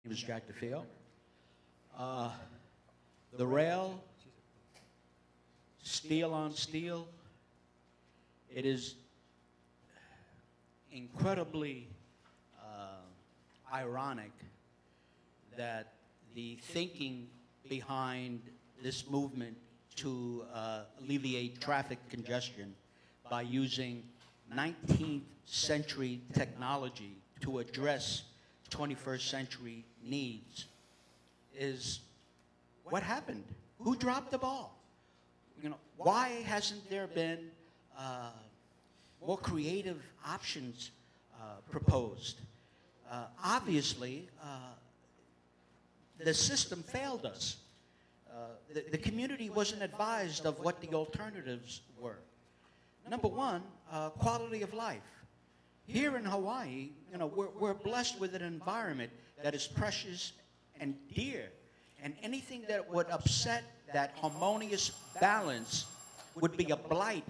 name is Jack DeFeo. The rail, steel on steel, it is incredibly ironic that the thinking behind this movement to alleviate traffic congestion by using 19th century technology to address 21st century needs is what happened? Who dropped the ball? You know, why hasn't there been more creative options proposed? Obviously, the system failed us. The community wasn't advised of what the alternatives were. Number one, quality of life. Here in Hawaii, you know, we're blessed with an environment that is precious and dear, and anything that would upset that harmonious balance would be a blight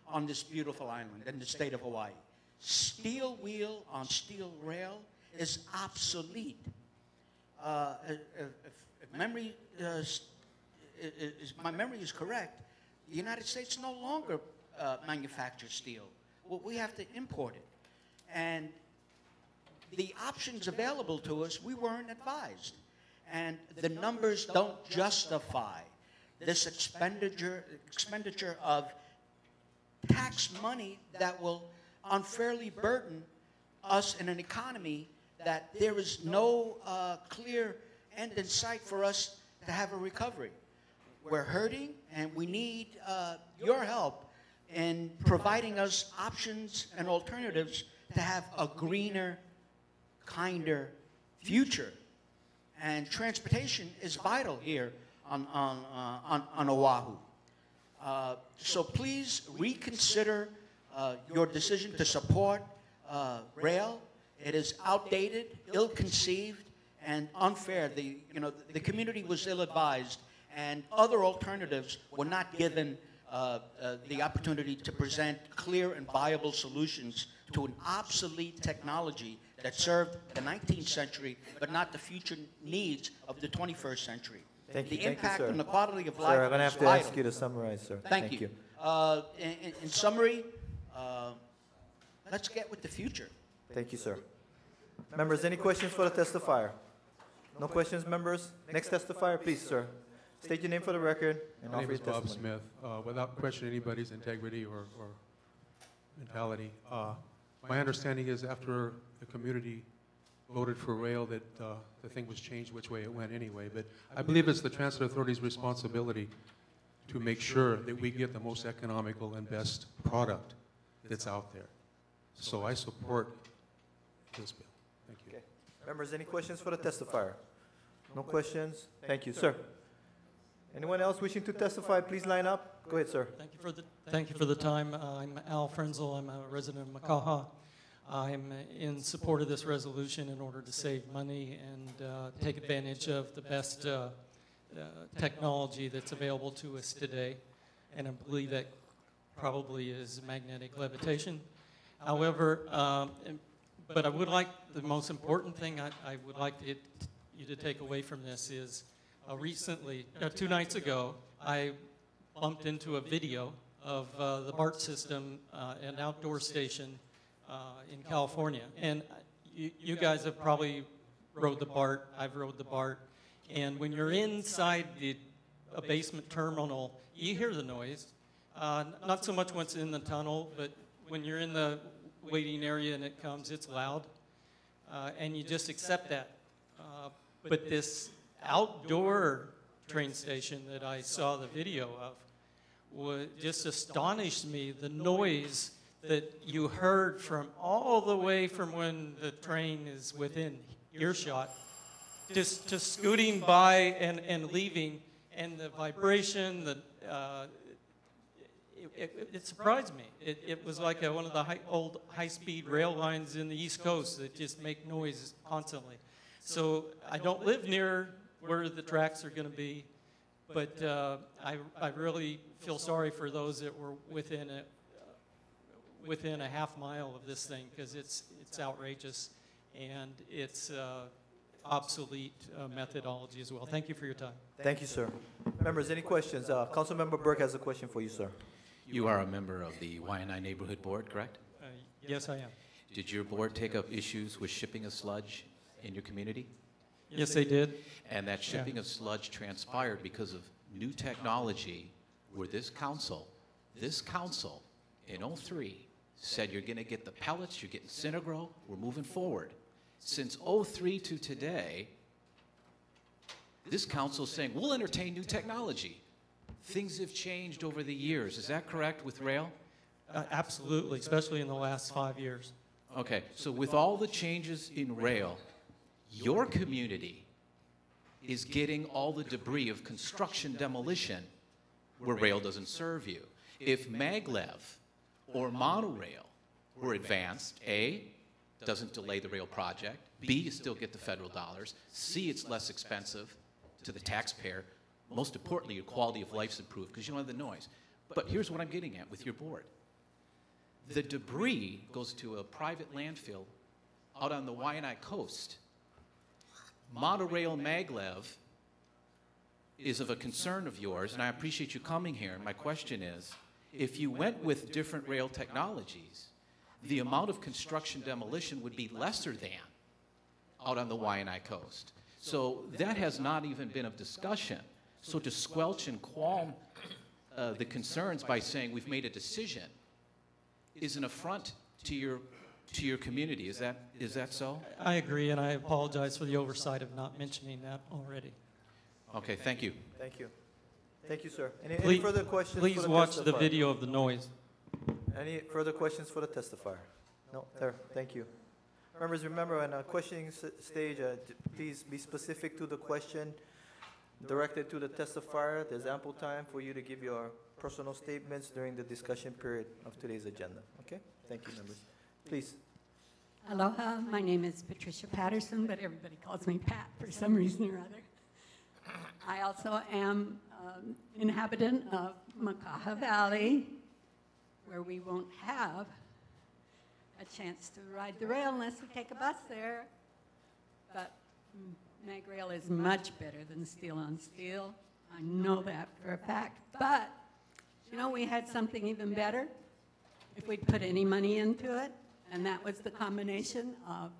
on this beautiful island in the state of Hawaii. Steel wheel on steel rail is obsolete. If memory my memory is correct, the United States no longer manufactures steel. Well, we have to import it. And the options available to us, we weren't advised. And the numbers don't justify this expenditure of tax money that will unfairly burden us in an economy that there is no clear end in sight for us to have a recovery. We're hurting, and we need your help in providing us options and alternatives to have a greener, kinder future. And transportation is vital here on Oahu. So please reconsider your decision to support rail. It is outdated, ill-conceived, and unfair. The community was ill-advised, and other alternatives were not given the opportunity to present clear and viable solutions to an obsolete technology that served the 19th century, but not the future needs of the 21st century. Thank you. The impact on the quality of life Sir, I'm going to have to vital. ask you to summarize, sir. Thank you. In summary, let's get with the future. Thank you, sir. Members, any questions for the testifier? No questions, members? Next testifier, please, sir. State your name for the record and offer your testimony. My name is Bob Smith. Without questioning anybody's integrity or mentality, my understanding is after the community voted for rail that the thing was changed which way it went anyway. But I believe it's the Transit Authority's responsibility to make sure that we get the most economical and best product that's out there. So I support this bill. Thank you. Okay. Members, any questions for the testifier? No questions? Thank you, sir. Anyone else wishing to testify, please line up. Go ahead, sir. Thank you for the time. I'm Al Frenzel. I'm a resident of Makaha. I'm in support of this resolution in order to save money and take advantage of the best technology that's available to us today. And I believe that probably is magnetic levitation. However, but I would like, the most important thing I would like you to take away from this is recently, 2 nights ago, I bumped into a video of the BART system, an outdoor station in California. And you guys have probably rode the BART. I've rode the BART. And when you're inside a basement terminal, you hear the noise. Not so much once in the tunnel, but when you're in the waiting area and it comes, it's loud. And you just accept that. But this outdoor train station that I saw the video of just astonished me, the noise that you heard from all the way from when the train is within earshot, just scooting by and leaving, and the vibration, it surprised me. It was like one of the old high-speed rail lines in the East Coast that just make noise constantly. So I don't live near where the tracks are going to be, but I really feel sorry for those that were within a half mile of this thing, because it's outrageous, and it's obsolete methodology as well. Thank you for your time. Thank you, sir. Members, any questions? Councilmember Berg has a question for you, sir. You are a member of the YNI Neighborhood Board, correct? Yes, I am. Did your board take up issues with shipping of sludge in your community? Yes, they did. And that shipping of sludge transpired because of new technology where this council in '03 said you're going to get the pellets, you're getting Synagro, we're moving forward. Since '03 to today, this council is saying, we'll entertain new technology. Things have changed over the years. Is that correct with rail? Absolutely, especially in the last 5 years. Okay, so with all the changes in rail, your community is getting all the debris of construction demolition where rail doesn't serve you. If maglev or monorail were advanced, A, doesn't delay the rail project, B, you still get the federal dollars, C, it's less expensive to the taxpayer, most importantly, your quality of life's improved because you don't have the noise. But here's what I'm getting at with your board. The debris goes to a private landfill out on the Waianae coast. Monorail maglev is of a concern of yours, and I appreciate you coming here. My question is, if you went with different rail technologies, the amount of construction demolition would be lesser than out on the Waianae coast. So that has not even been of discussion. So to squelch and qualm the concerns by saying we've made a decision is an affront to your community. Is that so? I agree, and I apologize for the oversight of not mentioning that already. Okay, thank you. Thank you. Thank you, sir. Any further questions? Please watch the video of the noise. Any further questions for the testifier? No, there. Thank you. Members, remember, on a questioning stage, please be specific to the question directed to the testifier. There's ample time for you to give your personal statements during the discussion period of today's agenda. Okay? Thank you, members. Please. Aloha, my name is Patricia Patterson, but everybody calls me Pat for some reason or other. I also am an inhabitant of Makaha Valley, where we won't have a chance to ride the rail unless we take a bus there. But mag rail is much better than steel on steel. I know that for a fact. But, you know, we had something even better if we'd put any money into it, and that was the combination of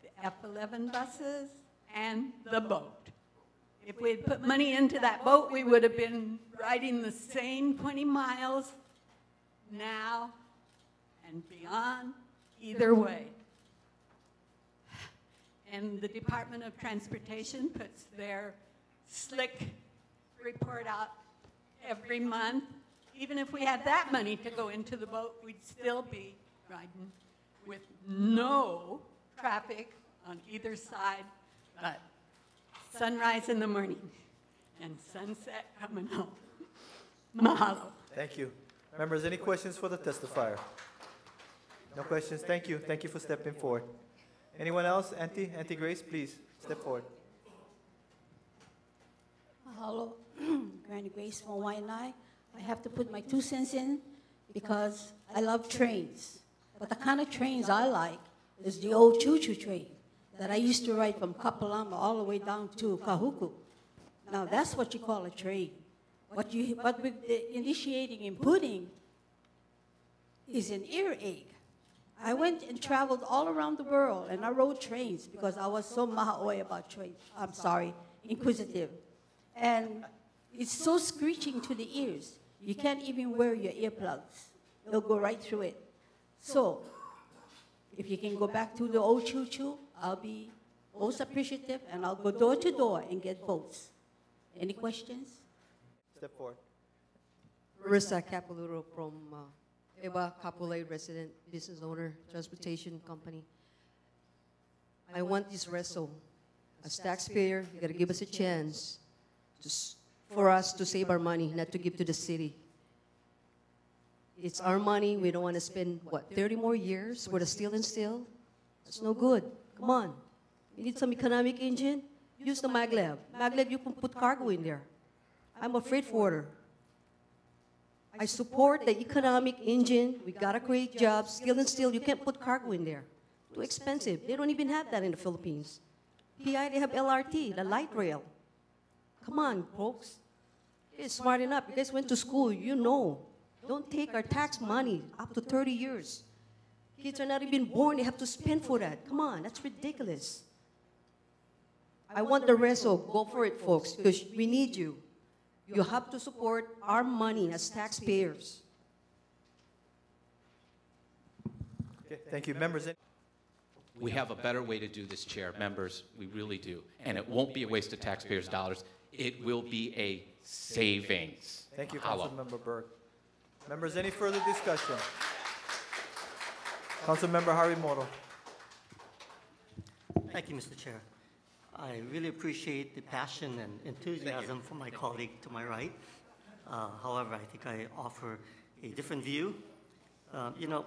the F11 buses and the boat. If we had put money into that boat, we would have been riding the same 20 miles now and beyond, either way. And the Department of Transportation puts their slick report out every month. Even if we had that money to go into the boat, we'd still be riding with no traffic on either side, but sunrise in the morning and sunset coming home. Mahalo. Thank you. Members, any questions for the testifier? No questions? Thank you. Thank you for stepping forward. Anyone else? Auntie Grace, please step forward. Mahalo. Granny Grace from Waianae. I have to put my 2 cents in because I love trains. But the kind of trains I like is the old choo-choo train that I used to ride from Kapalama all the way down to Kahuku. Now, that's what you call a train. What with the initiating and putting is an earache. I went and traveled all around the world, and I rode trains because I was so maha'oi about trains. I'm sorry, inquisitive. And it's so screeching to the ears. You can't even wear your earplugs. They'll go right through it. So, if you can go back to the old choo-choo, I'll be most appreciative, and I'll go door to door and get votes. Any questions? Step forward. Marissa Capoluro from Eba Kapolei, resident, business owner, transportation company. I want this reso. As taxpayer, you got to give us a chance for us to save our money, not to give to the city. It's our money. We don't want to spend, 30 more years for the steel and steel? That's no good. Come on. You need some economic engine? Use the maglev. Maglev, you can put cargo in there. I'm a freight forwarder. I support the economic engine. We got to create jobs. Steel and steel, you can't put cargo in there. Too expensive. They don't even have that in the Philippines. PI, they have LRT, the light rail. Come on, folks. You're smart enough. You guys went to school, you know. Don't take our tax money up to 30 years. Kids are not even born, they have to spend for that. Come on, that's ridiculous. I want the reso. Go for it, folks, because we need you. You have to support our money as taxpayers. Okay, thank you. Members, We have a better way to do this, Chair. Members, we really do. And it won't be a waste of taxpayers' dollars. It will be a savings. thank you, Mahalo. Councilmember Berg. Members, any further discussion? Councilmember Harimoto. Thank you, Mr. Chair. I really appreciate the passion and enthusiasm from my colleague to my right. However, I think I offer a different view. You know,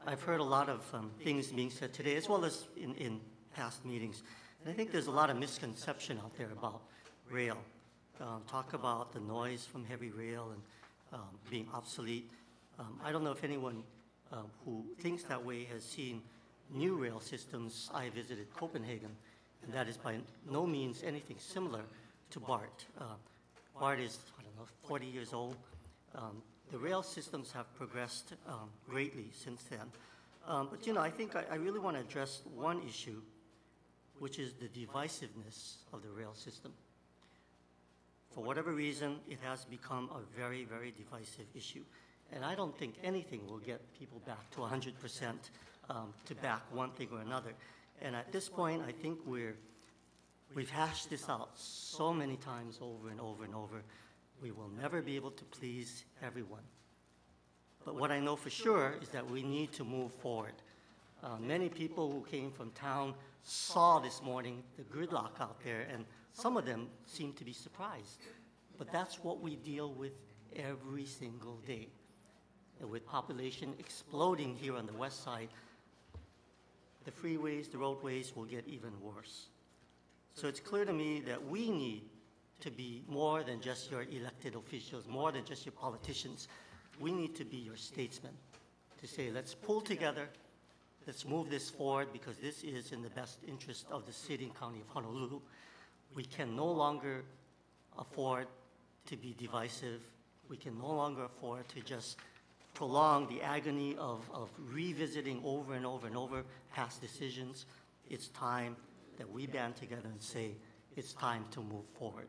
I've heard a lot of things being said today, as well as in past meetings. And I think there's a lot of misconception out there about rail. Talk about the noise from heavy rail and being obsolete. I don't know if anyone who thinks that way has seen new rail systems. I visited Copenhagen, and that is by no means anything similar to BART. BART is, I don't know, 40 years old. The rail systems have progressed greatly since then. But, you know, I think I really want to address one issue, which is the divisiveness of the rail system. For whatever reason, it has become a very, very divisive issue. And I don't think anything will get people back to 100% to back one thing or another. And at this point, I think we've hashed this out so many times over and over and over. We will never be able to please everyone. But what I know for sure is that we need to move forward. Many people who came from town saw this morning the gridlock out there, and some of them seemed to be surprised. But that's what we deal with every single day. And with population exploding here on the west side, the freeways, the roadways will get even worse. So it's clear to me that we need to be more than just your elected officials, more than just your politicians. We need to be your statesmen to say, let's pull together, let's move this forward, because this is in the best interest of the city and county of Honolulu. We can no longer afford to be divisive. We can no longer afford to just prolong the agony of revisiting over and over and over past decisions. It's time that we band together and say, it's time to move forward.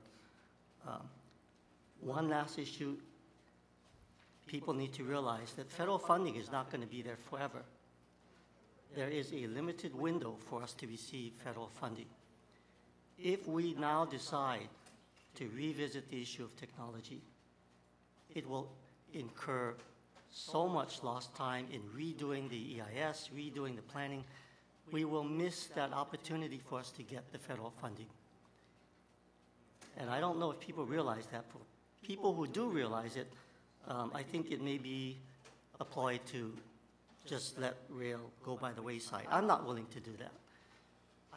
One last issue, people need to realize that federal funding is not going to be there forever. There is a limited window for us to receive federal funding. If we now decide to revisit the issue of technology, it will incur so much lost time in redoing the EIS, redoing the planning. We will miss that opportunity for us to get the federal funding. And I don't know if people realize that. For people who do realize it, I think it may be a ploy to just let rail go by the wayside. I'm not willing to do that.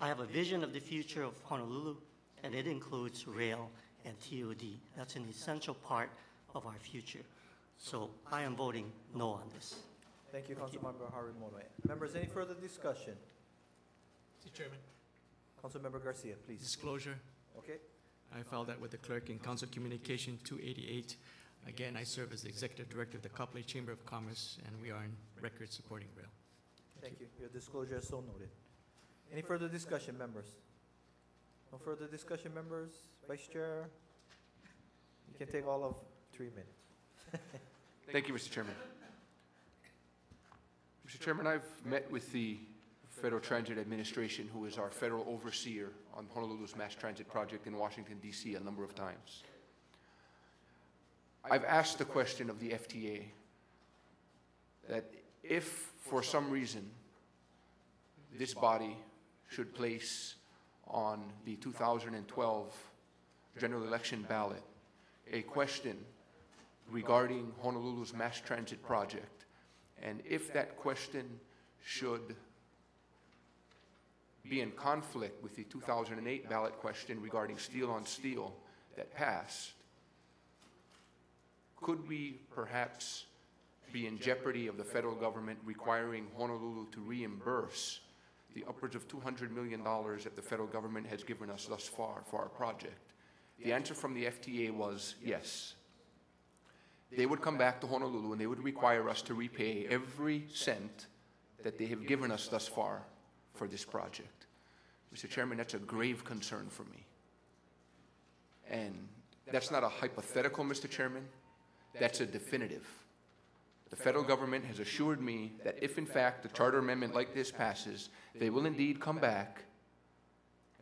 I have a vision of the future of Honolulu, and it includes rail and TOD. That's an essential part of our future. So I am voting no on this. Thank you, Councilmember Harimoto. Members, any further discussion? Mr. Chairman. Councilmember Garcia, please. Disclosure. Okay. I filed that with the clerk in Council Communication 288. Again, I serve as the Executive Director of the Kapolei Chamber of Commerce, and we are in record supporting rail. Thank you. Your disclosure is so noted. Any further discussion, members? No further discussion, members? Vice Chair? You can take all of 3 minutes. Thank you, Mr. Chairman. Mr. Chairman, I've met with the Federal Transit Administration, who is our federal overseer on Honolulu's mass transit project in Washington, D.C. a number of times. I've asked the question of the FTA that if, for some reason, this body should place on the 2012 general election ballot a question regarding Honolulu's mass transit project, and if that question should be in conflict with the 2008 ballot question regarding steel on steel that passed, could we perhaps be in jeopardy of the federal government requiring Honolulu to reimburse the upwards of $200 million that the federal government has given us thus far for our project? The answer from the FTA was yes. They would come back to Honolulu and they would require us to repay every cent that they have given us thus far for this project. Mr. Chairman, that's a grave concern for me. And that's not a hypothetical, Mr. Chairman. That's a definitive. The federal government has assured me that if, in fact, a charter amendment like this passes, they will indeed come back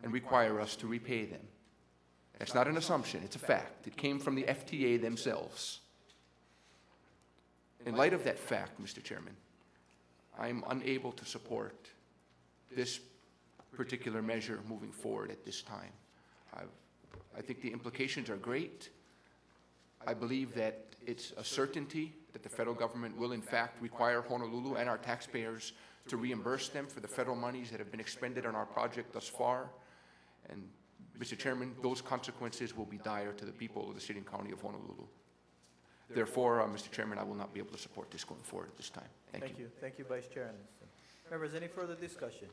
and require us to repay them. That's not an assumption. It's a fact. It came from the FTA themselves. In light of that fact, Mr. Chairman, I am unable to support this particular measure moving forward at this time. I think the implications are great. I believe that it's a certainty that the federal government will in fact require Honolulu and our taxpayers to reimburse them for the federal monies that have been expended on our project thus far. And Mr. Chairman, those consequences will be dire to the people of the city and county of Honolulu. Therefore, Mr. Chairman, I will not be able to support this going forward at this time. Thank you. Thank you, Vice Chair Anderson. Members, any further discussion?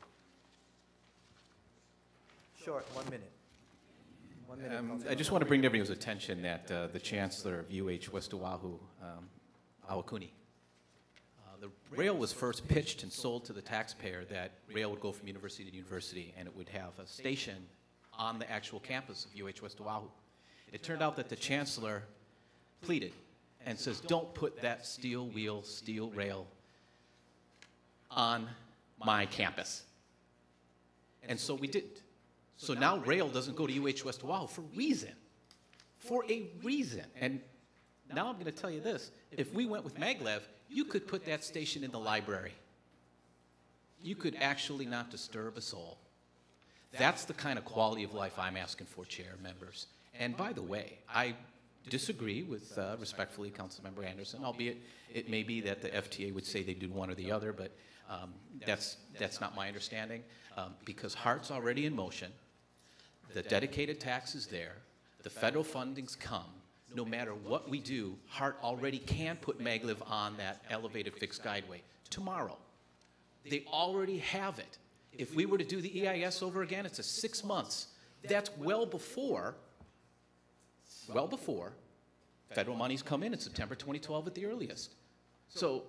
Short, 1 minute. 1 minute. I just want to bring to everyone's attention that the Chancellor of UH West Oahu, Awakuni, the rail was first pitched and sold to the taxpayer that rail would go from university to university and it would have a station on the actual campus of UH West Oahu. It turned out that the Chancellor pleaded and says, don't put that steel wheel, steel rail on my campus. And so we didn't. So now rail doesn't go to UH West Oahu for a reason. And now I'm going to tell you this. If we went with maglev, you could put that station in the library. You could actually not disturb a soul. That's the kind of quality of life I'm asking for, Chair, members. And by the way, I disagree with, respectfully, Councilmember Anderson, albeit it may be that the FTA would say they do one or the other, but that's not my understanding, because HART's already in motion. The dedicated tax is there. The federal fundings come. No matter what we do, HART already can put maglev on that elevated fixed guideway tomorrow. They already have it. If we were to do the EIS over again, it's a 6 months. That's well before federal monies come in September 2012 at the earliest. So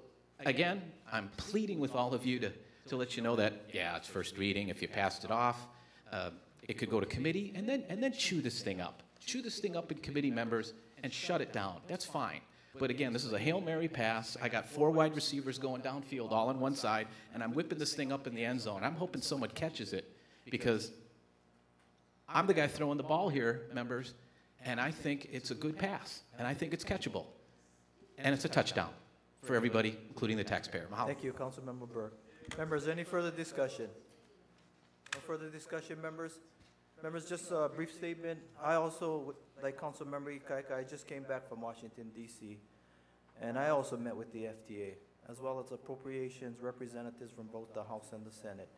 again, I'm pleading with all of you to let you know that, yeah, it's first reading. If you passed it off, it could go to committee and then chew this thing up. Chew this thing up in committee, members, and shut it down. That's fine. But again, this is a Hail Mary pass. I got 4 wide receivers going downfield all on one side, and I'm whipping this thing up in the end zone. I'm hoping someone catches it because I'm the guy throwing the ball here, members, and I think it's a good pass, and I think it's catchable. And it's a touchdown for everybody, including the taxpayer. Mahalo. Thank you, Councilmember Berg. Members, any further discussion? No further discussion, members? Members, just a brief statement. I also, like Councilmember Ikaika, I just came back from Washington, D.C., and I also met with the FTA, as well as appropriations representatives from both the House and the Senate.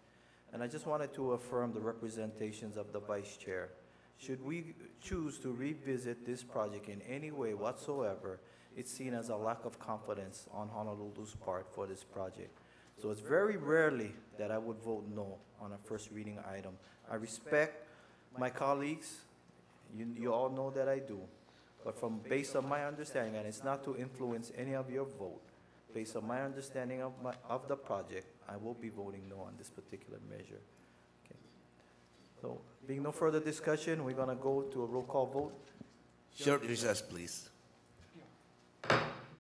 And I just wanted to affirm the representations of the Vice Chair. Should we choose to revisit this project in any way whatsoever, it's seen as a lack of confidence on Honolulu's part for this project. So it's very rarely that I would vote no on a first reading item. I respect my colleagues, you all know that I do, but based on my understanding, and it's not to influence any of your vote, based on my understanding of the project, I will be voting no on this particular measure. Okay. So, being no further discussion, we're going to go to a roll call vote. Short recess, please.